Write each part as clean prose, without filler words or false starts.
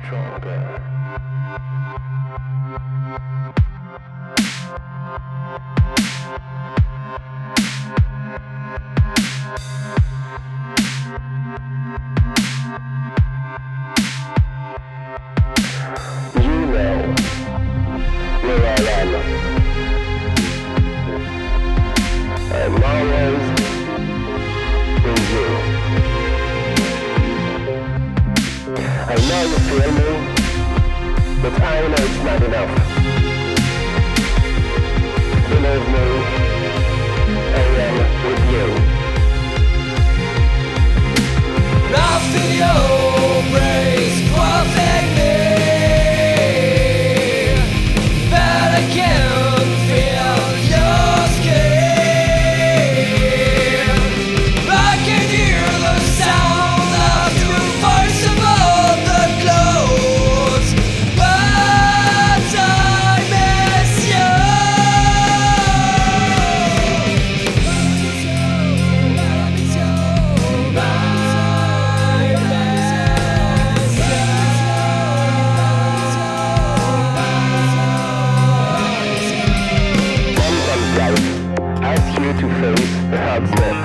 stronger. You know where I am. I'm always with you. I know you feel me, but I know it's not enough. Believe me, I am with you. Nothing your embrace clothing me, but I can feel your skin. I can hear the sound of your voice above the clouds, but I miss you. Ask you to face the hard step,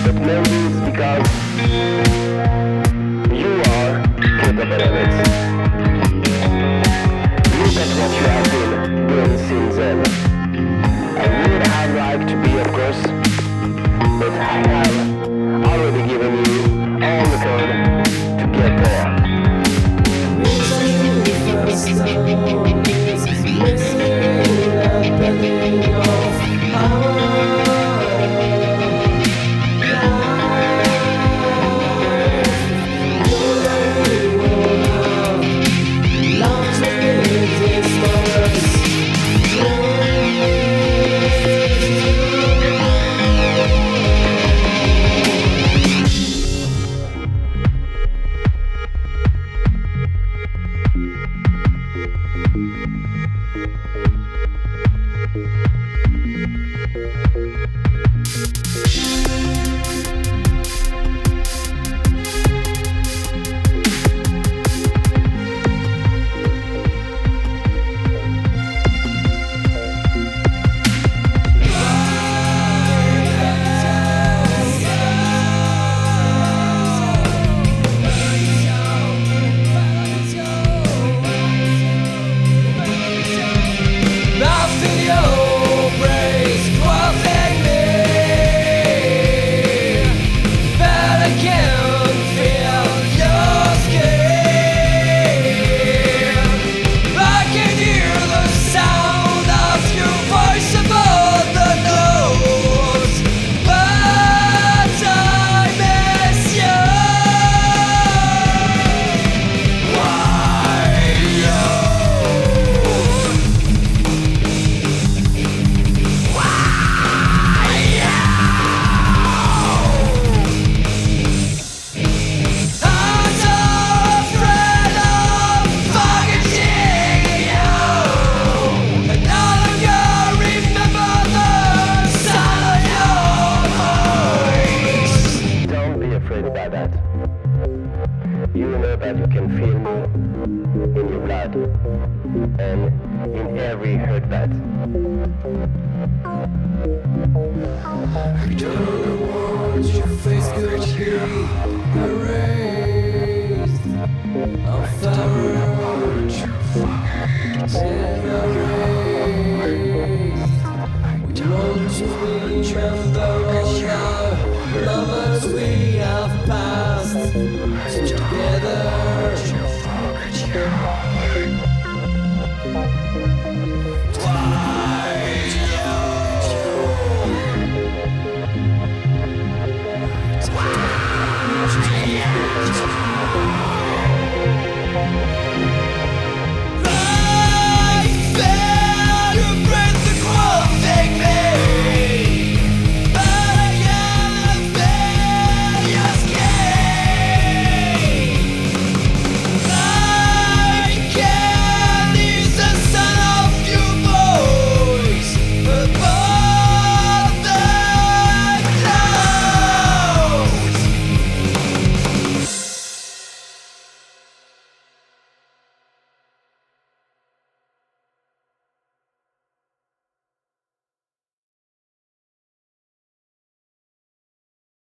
but maybe it's because you are capable of it. Look at what you have been doing since then. I would have liked to be, of course, but I have already given you all the code to get there. About that. You know that you can feel me in your blood and in every heartbeat. I don't want your face could be erased. I'll erased. We want to remember all the lovers we have passed together.